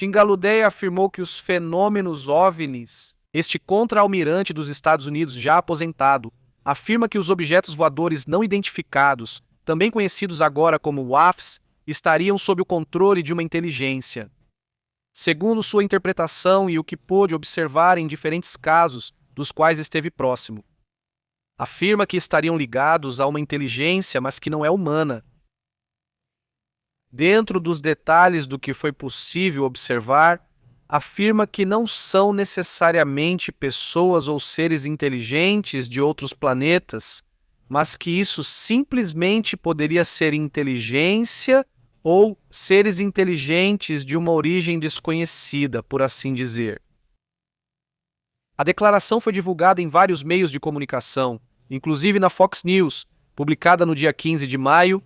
Tingaludeia afirmou que os fenômenos OVNIs, este contra-almirante dos Estados Unidos já aposentado, afirma que os objetos voadores não identificados, também conhecidos agora como WAFs, estariam sob o controle de uma inteligência. Segundo sua interpretação e o que pôde observar em diferentes casos dos quais esteve próximo, afirma que estariam ligados a uma inteligência, mas que não é humana. Dentro dos detalhes do que foi possível observar, afirma que não são necessariamente pessoas ou seres inteligentes de outros planetas, mas que isso simplesmente poderia ser inteligência ou seres inteligentes de uma origem desconhecida, por assim dizer. A declaração foi divulgada em vários meios de comunicação, inclusive na Fox News, publicada no dia 15 de maio,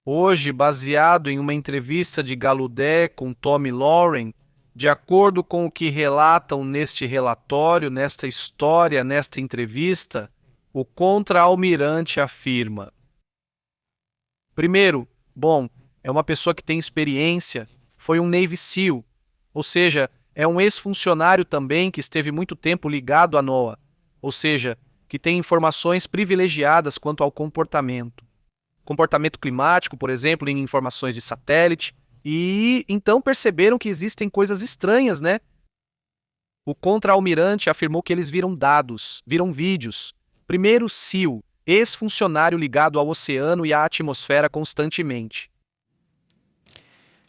hoje baseado em uma entrevista de Gallaudet com Tomi Lahren. De acordo com o que relatam neste relatório, nesta história, nesta entrevista, o contra-almirante afirma: primeiro, é uma pessoa que tem experiência, foi um Navy SEAL, ou seja, é um ex-funcionário também que esteve muito tempo ligado à NOAA, ou seja, que tem informações privilegiadas quanto ao comportamento climático, por exemplo, em informações de satélite, e então perceberam que existem coisas estranhas, né? O contra-almirante afirmou que eles viram dados, viram vídeos. Primeiro, SEAL, ex-funcionário ligado ao oceano e à atmosfera constantemente.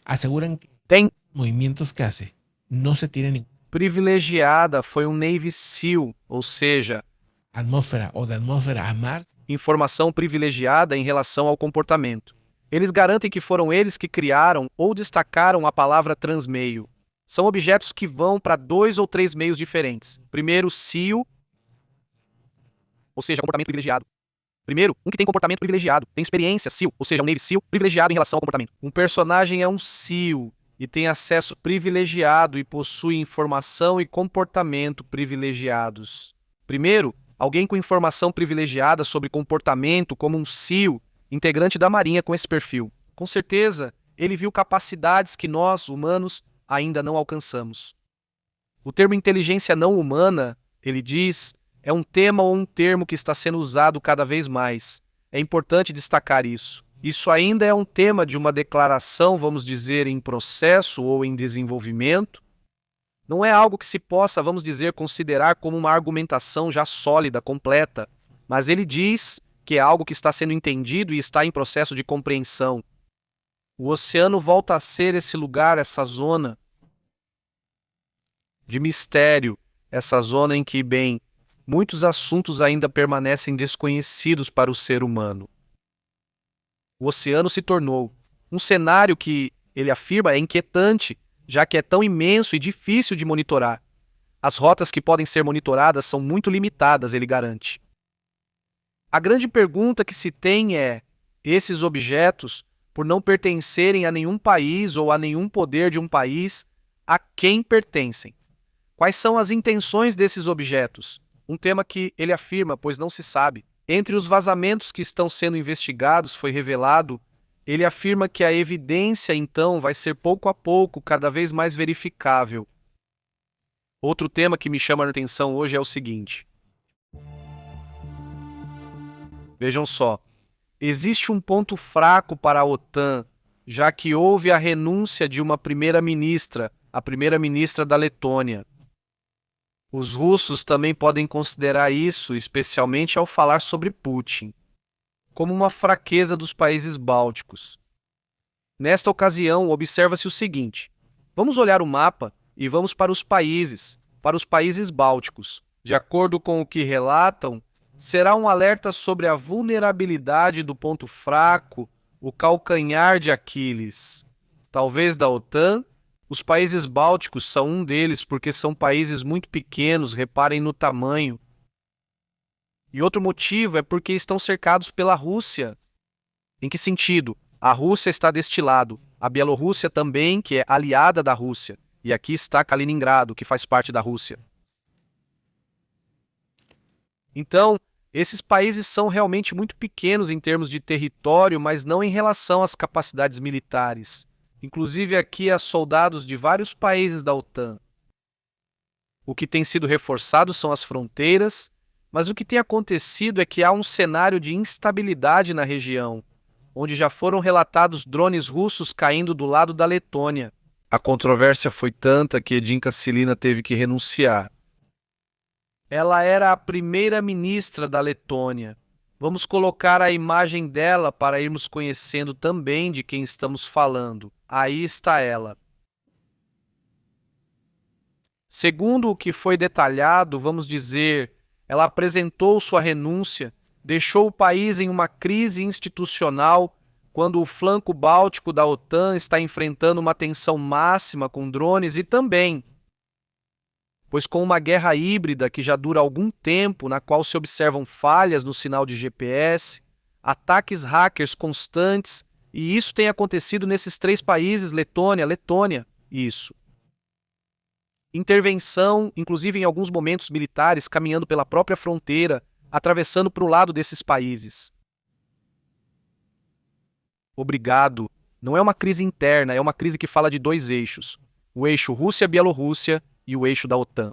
Aseguran que Tem movimientos que hace no se tienen en privilegiada, foi um Navy SEAL, ou seja, atmósfera o de atmósfera a mar. informação privilegiada em relação ao comportamento. Eles garantem que foram eles que criaram ou destacaram a palavra transmeio. São objetos que vão para 2 ou 3 meios diferentes. Primeiro, SEAL, ou seja, comportamento privilegiado. Primeiro, um que tem comportamento privilegiado, tem experiência SEAL, ou seja, um Navy SEAL privilegiado em relação ao comportamento. Um personagem é um SEAL e tem acesso privilegiado e possui informação e comportamento privilegiados. Primeiro, alguém com informação privilegiada sobre comportamento, como um SEAL, integrante da Marinha com esse perfil. Com certeza, ele viu capacidades que nós, humanos, ainda não alcançamos. O termo inteligência não humana, ele diz, é um tema ou um termo que está sendo usado cada vez mais. É importante destacar isso. Isso ainda é um tema de uma declaração, vamos dizer, em processo ou em desenvolvimento. Não é algo que se possa, vamos dizer, considerar como uma argumentação já sólida, completa, mas ele diz que é algo que está sendo entendido e está em processo de compreensão. O oceano volta a ser esse lugar, essa zona de mistério, essa zona em que, muitos assuntos ainda permanecem desconhecidos para o ser humano. O oceano se tornou um cenário que, ele afirma, é inquietante, já que é tão imenso e difícil de monitorar. As rotas que podem ser monitoradas são muito limitadas, ele garante. A grande pergunta que se tem é: esses objetos, por não pertencerem a nenhum país ou a nenhum poder de um país, a quem pertencem? Quais são as intenções desses objetos? Um tema que ele afirma, pois não se sabe. Entre os vazamentos que estão sendo investigados, foi revelado, ele afirma que a evidência, então, vai ser pouco a pouco cada vez mais verificável. Outro tema que me chama a atenção hoje é o seguinte. Vejam só, existe um ponto fraco para a OTAN, já que houve a renúncia de uma primeira-ministra, a primeira-ministra da Letônia. Os russos também podem considerar isso, especialmente ao falar sobre Putin, como uma fraqueza dos países bálticos. Nesta ocasião, observa-se o seguinte: vamos olhar o mapa e vamos para os países bálticos. De acordo com o que relatam, será um alerta sobre a vulnerabilidade do ponto fraco, o calcanhar de Aquiles. Talvez da OTAN. Os países bálticos são um deles porque são países muito pequenos, reparem no tamanho. E outro motivo é porque estão cercados pela Rússia. Em que sentido? A Rússia está deste lado, a Bielorrússia também, que é aliada da Rússia. E aqui está Kaliningrado, que faz parte da Rússia. Então, esses países são realmente muito pequenos em termos de território, mas não em relação às capacidades militares. Inclusive aqui há soldados de vários países da OTAN. O que tem sido reforçado são as fronteiras, mas o que tem acontecido é que há um cenário de instabilidade na região, onde já foram relatados drones russos caindo do lado da Letônia. A controvérsia foi tanta que Edinka Silina teve que renunciar. Ela era a primeira-ministra da Letônia. Vamos colocar a imagem dela para irmos conhecendo também de quem estamos falando. Aí está ela. Segundo o que foi detalhado, vamos dizer, ela apresentou sua renúncia, deixou o país em uma crise institucional quando o flanco báltico da OTAN está enfrentando uma tensão máxima com drones e também, pois com uma guerra híbrida que já dura algum tempo, na qual se observam falhas no sinal de GPS, ataques hackers constantes, e isso tem acontecido nesses 3 países, Letônia, isso. Intervenção, inclusive em alguns momentos militares, caminhando pela própria fronteira, atravessando para o lado desses países. Obrigado. Não é uma crise interna, é uma crise que fala de 2 eixos. O eixo Rússia-Bielorrússia e o eixo da OTAN.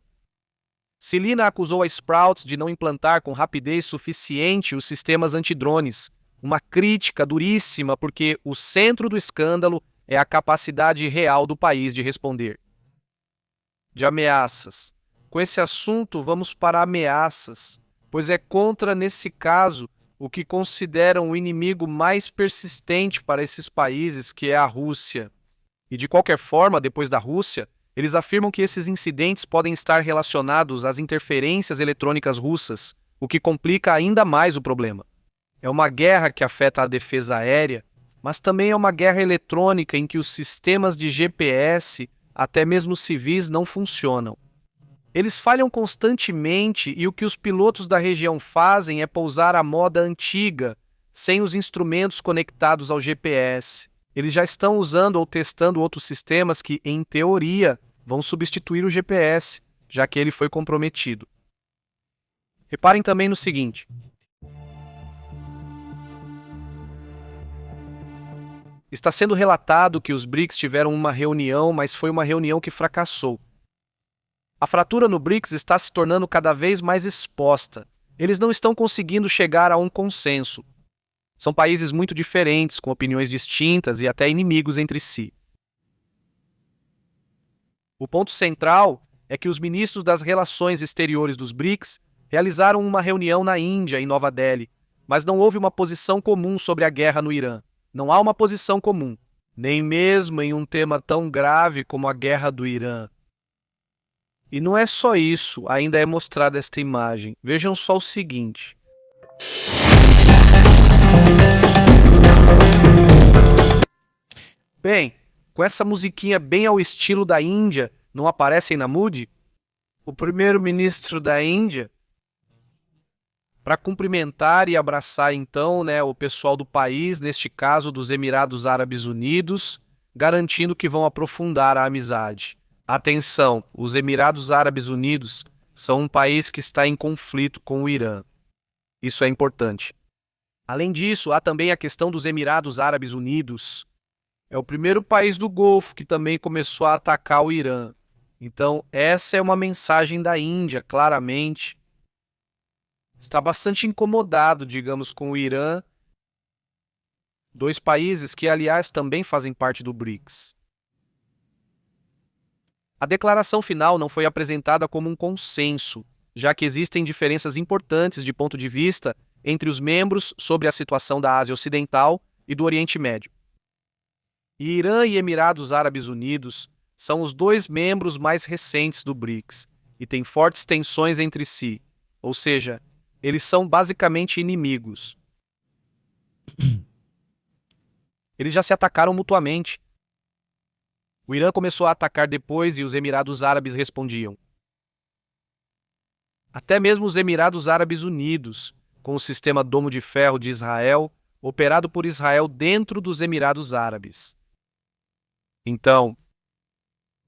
Silina acusou a Sprouts de não implantar com rapidez suficiente os sistemas antidrones. Uma crítica duríssima porque o centro do escândalo é a capacidade real do país de responder. De ameaças. Com esse assunto, vamos para ameaças, pois é contra, nesse caso, o que consideram o inimigo mais persistente para esses países, que é a Rússia. E de qualquer forma, depois da Rússia, eles afirmam que esses incidentes podem estar relacionados às interferências eletrônicas russas, o que complica ainda mais o problema. É uma guerra que afeta a defesa aérea, mas também é uma guerra eletrônica em que os sistemas de GPS, até mesmo civis, não funcionam. Eles falham constantemente e o que os pilotos da região fazem é pousar à moda antiga, sem os instrumentos conectados ao GPS. Eles já estão usando ou testando outros sistemas que, em teoria, vão substituir o GPS, já que ele foi comprometido. Reparem também no seguinte. Está sendo relatado que os BRICS tiveram uma reunião, mas foi uma reunião que fracassou. A fratura no BRICS está se tornando cada vez mais exposta. Eles não estão conseguindo chegar a um consenso. São países muito diferentes, com opiniões distintas e até inimigos entre si. O ponto central é que os ministros das relações exteriores dos BRICS realizaram uma reunião na Índia, em Nova Delhi, mas não houve uma posição comum sobre a guerra no Irã. Não há uma posição comum, nem mesmo em um tema tão grave como a guerra do Irã. E não é só isso, ainda é mostrada esta imagem. Vejam só o seguinte. Bem, com essa musiquinha bem ao estilo da Índia, não aparecem na Mood? O primeiro-ministro da Índia, para cumprimentar e abraçar então, o pessoal do país, neste caso dos Emirados Árabes Unidos, garantindo que vão aprofundar a amizade. Atenção, os Emirados Árabes Unidos são um país que está em conflito com o Irã. Isso é importante. Além disso, há também a questão dos Emirados Árabes Unidos. É o primeiro país do Golfo que também começou a atacar o Irã. Então, essa é uma mensagem da Índia, claramente. Está bastante incomodado, digamos, com o Irã. 2 países que, aliás, também fazem parte do BRICS. A declaração final não foi apresentada como um consenso, já que existem diferenças importantes de ponto de vista entre os membros sobre a situação da Ásia Ocidental e do Oriente Médio. E Irã e Emirados Árabes Unidos são os 2 membros mais recentes do BRICS e têm fortes tensões entre si, ou seja, eles são basicamente inimigos. Eles já se atacaram mutuamente. O Irã começou a atacar depois e os Emirados Árabes respondiam. Até mesmo os Emirados Árabes Unidos, com o sistema Domo de Ferro de Israel, operado por Israel dentro dos Emirados Árabes. Então,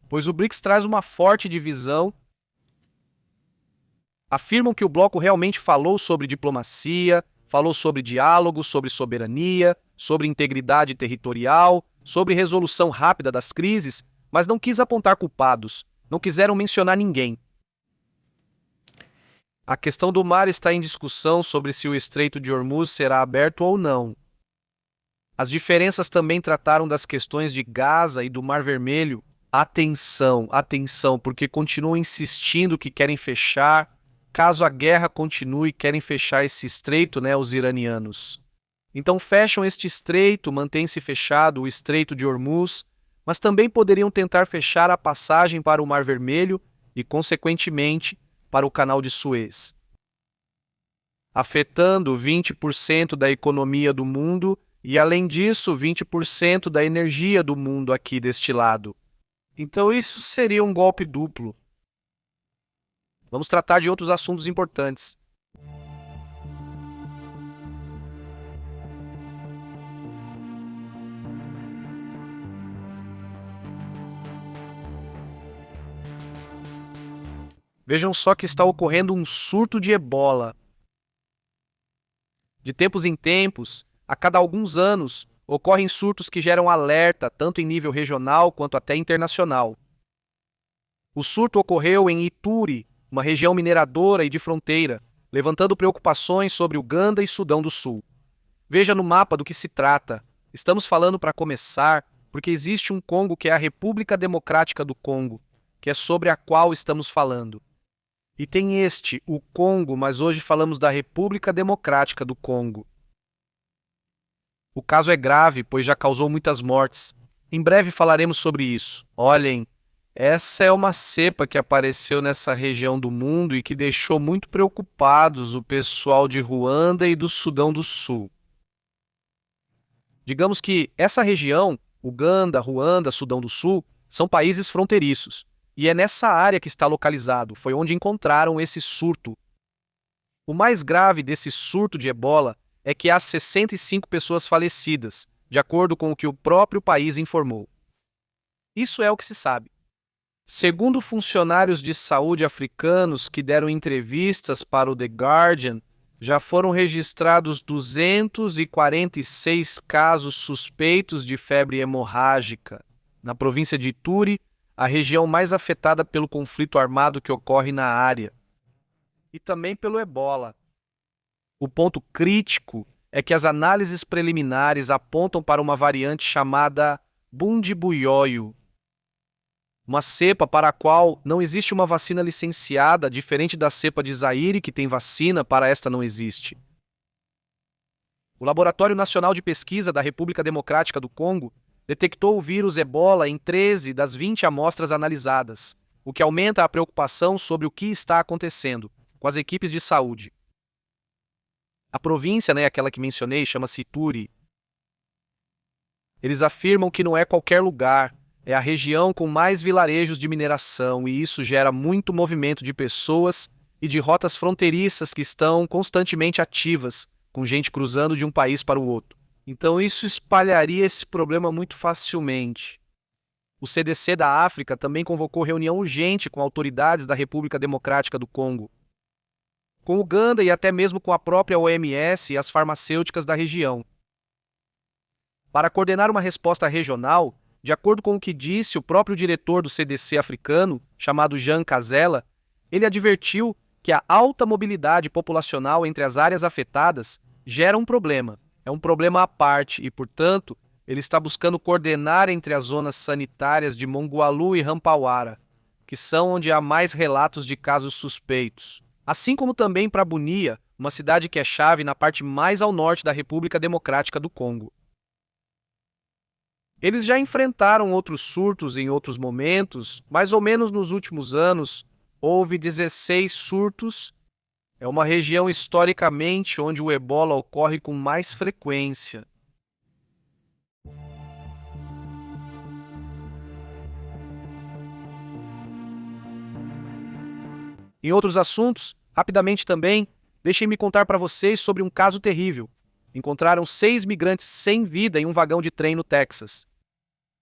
pois o BRICS traz uma forte divisão, afirmam que o bloco realmente falou sobre diplomacia, falou sobre diálogo, sobre soberania, sobre integridade territorial, sobre resolução rápida das crises, mas não quis apontar culpados, não quiseram mencionar ninguém. A questão do mar está em discussão sobre se o Estreito de Hormuz será aberto ou não. As diferenças também trataram das questões de Gaza e do Mar Vermelho. Atenção, atenção, porque continuam insistindo que querem fechar. Caso a guerra continue, querem fechar esse estreito, os iranianos. Então fecham este estreito, mantém-se fechado o Estreito de Hormuz, mas também poderiam tentar fechar a passagem para o Mar Vermelho e, consequentemente, para o Canal de Suez, afetando 20% da economia do mundo e, além disso, 20% da energia do mundo aqui deste lado. Então isso seria um golpe duplo. Vamos tratar de outros assuntos importantes. Vejam só que está ocorrendo um surto de ebola. De tempos em tempos, a cada alguns anos, ocorrem surtos que geram alerta, tanto em nível regional quanto até internacional. O surto ocorreu em Ituri, uma região mineradora e de fronteira, levantando preocupações sobre Uganda e Sudão do Sul. Veja no mapa do que se trata. Estamos falando, para começar, porque existe um Congo que é a República Democrática do Congo, que é sobre a qual estamos falando. E tem este, o Congo, mas hoje falamos da República Democrática do Congo. O caso é grave, pois já causou muitas mortes. Em breve falaremos sobre isso. Olhem, essa é uma cepa que apareceu nessa região do mundo e que deixou muito preocupados o pessoal de Ruanda e do Sudão do Sul. Digamos que essa região, Uganda, Ruanda, Sudão do Sul, são países fronteiriços. E é nessa área que está localizado, foi onde encontraram esse surto. O mais grave desse surto de ebola é que há 65 pessoas falecidas, de acordo com o que o próprio país informou. Isso é o que se sabe. Segundo funcionários de saúde africanos que deram entrevistas para o The Guardian, já foram registrados 246 casos suspeitos de febre hemorrágica na província de Ituri, a região mais afetada pelo conflito armado que ocorre na área, e também pelo ebola. O ponto crítico é que as análises preliminares apontam para uma variante chamada Bundibugyo, uma cepa para a qual não existe uma vacina licenciada, diferente da cepa de Zaire, que tem vacina, para esta não existe. O Laboratório Nacional de Pesquisa da República Democrática do Congo detectou o vírus ebola em 13 das 20 amostras analisadas, o que aumenta a preocupação sobre o que está acontecendo com as equipes de saúde. A província, aquela que mencionei, chama-se Ituri. Eles afirmam que não é qualquer lugar, é a região com mais vilarejos de mineração e isso gera muito movimento de pessoas e de rotas fronteiriças que estão constantemente ativas, com gente cruzando de um país para o outro. Então isso espalharia esse problema muito facilmente. O CDC da África também convocou reunião urgente com autoridades da República Democrática do Congo, com Uganda e até mesmo com a própria OMS e as farmacêuticas da região, para coordenar uma resposta regional, de acordo com o que disse o próprio diretor do CDC africano, chamado Jean Kazela. Ele advertiu que a alta mobilidade populacional entre as áreas afetadas gera um problema. É um problema à parte e, portanto, ele está buscando coordenar entre as zonas sanitárias de Mongualu e Rampawara, que são onde há mais relatos de casos suspeitos. Assim como também para Bunia, uma cidade que é chave na parte mais ao norte da República Democrática do Congo. Eles já enfrentaram outros surtos em outros momentos, mais ou menos nos últimos anos, houve 16 surtos. É uma região historicamente onde o ebola ocorre com mais frequência. Em outros assuntos, rapidamente também, deixem-me contar para vocês sobre um caso terrível. Encontraram 6 migrantes sem vida em um vagão de trem no Texas.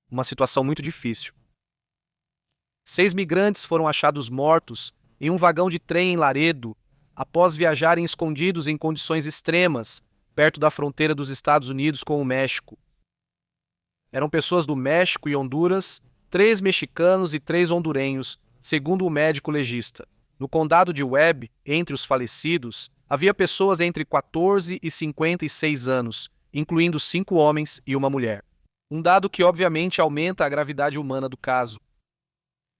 Uma situação muito difícil. 6 migrantes foram achados mortos em um vagão de trem em Laredo, após viajarem escondidos em condições extremas, perto da fronteira dos Estados Unidos com o México. Eram pessoas do México e Honduras, 3 mexicanos e 3 hondurenhos, segundo o médico legista. No condado de Webb, entre os falecidos, havia pessoas entre 14 e 56 anos, incluindo 5 homens e uma mulher. Um dado que obviamente aumenta a gravidade humana do caso.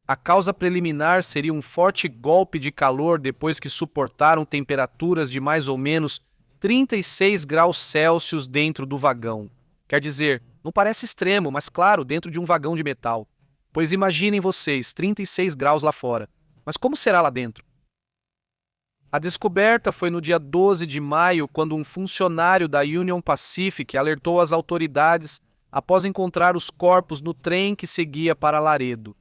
A causa preliminar seria um forte golpe de calor depois que suportaram temperaturas de mais ou menos 36 graus Celsius dentro do vagão. Quer dizer, não parece extremo, mas claro, dentro de um vagão de metal. Pois imaginem vocês, 36 graus lá fora. Mas como será lá dentro? A descoberta foi no dia 12 de maio, quando um funcionário da Union Pacific alertou as autoridades após encontrar os corpos no trem que seguia para Laredo.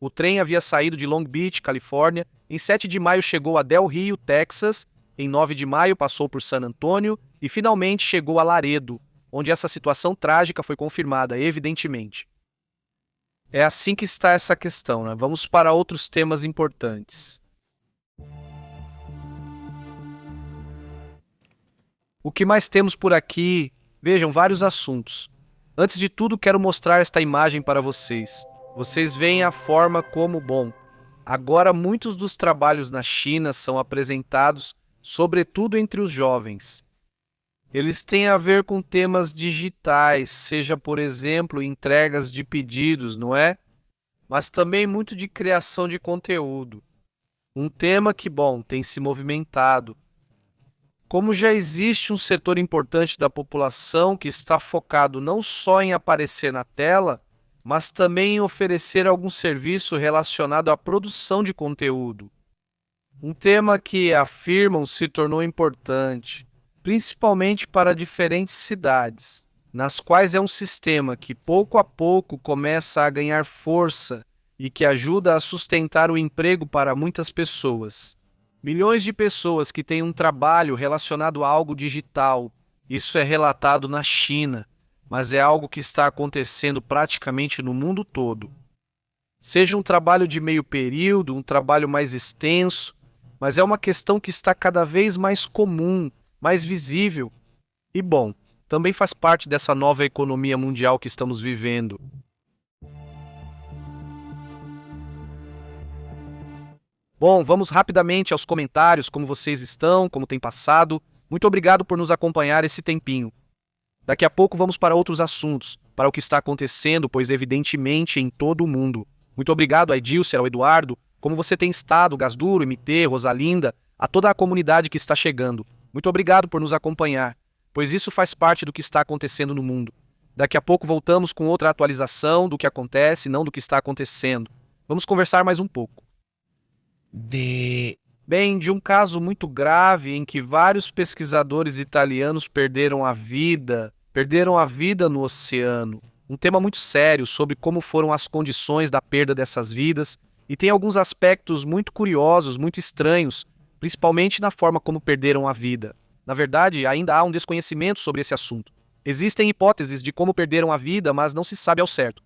O trem havia saído de Long Beach, Califórnia, em 7 de maio chegou a Del Rio, Texas, em 9 de maio passou por San Antônio e finalmente chegou a Laredo, onde essa situação trágica foi confirmada, evidentemente. É assim que está essa questão, né? Vamos para outros temas importantes. O que mais temos por aqui? Vejam, vários assuntos. Antes de tudo, quero mostrar esta imagem para vocês. Vocês veem a forma como, agora muitos dos trabalhos na China são apresentados, sobretudo entre os jovens. Eles têm a ver com temas digitais, seja, por exemplo, entregas de pedidos, não é? Mas também muito de criação de conteúdo. Um tema que, tem se movimentado. Como já existe um setor importante da população que está focado não só em aparecer na tela, mas também em oferecer algum serviço relacionado à produção de conteúdo. Um tema que, afirmam, se tornou importante, principalmente para diferentes cidades, nas quais é um sistema que pouco a pouco começa a ganhar força e que ajuda a sustentar o emprego para muitas pessoas. Milhões de pessoas que têm um trabalho relacionado a algo digital. Isso é relatado na China, mas é algo que está acontecendo praticamente no mundo todo. Seja um trabalho de meio período, um trabalho mais extenso, mas é uma questão que está cada vez mais comum, mais visível. E, também faz parte dessa nova economia mundial que estamos vivendo. Vamos rapidamente aos comentários, como vocês estão, como tem passado. Muito obrigado por nos acompanhar esse tempinho. Daqui a pouco vamos para outros assuntos, para o que está acontecendo, pois evidentemente em todo o mundo. Muito obrigado a Edilcer, ao Eduardo, como você tem estado, Gasduro, MT, Rosalinda, a toda a comunidade que está chegando. Muito obrigado por nos acompanhar, pois isso faz parte do que está acontecendo no mundo. Daqui a pouco voltamos com outra atualização do que acontece, não do que está acontecendo. Vamos conversar mais um pouco. De um caso muito grave em que vários pesquisadores italianos perderam a vida no oceano. Um tema muito sério sobre como foram as condições da perda dessas vidas e tem alguns aspectos muito curiosos, muito estranhos, principalmente na forma como perderam a vida. Na verdade, ainda há um desconhecimento sobre esse assunto. Existem hipóteses de como perderam a vida, mas não se sabe ao certo.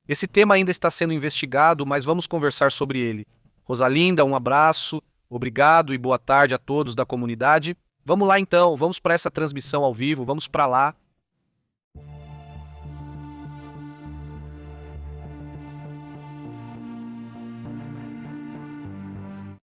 Esse tema ainda está sendo investigado, mas vamos conversar sobre ele. Rosalinda, um abraço, obrigado e boa tarde a todos da comunidade. Vamos lá então, vamos para essa transmissão ao vivo, vamos para lá.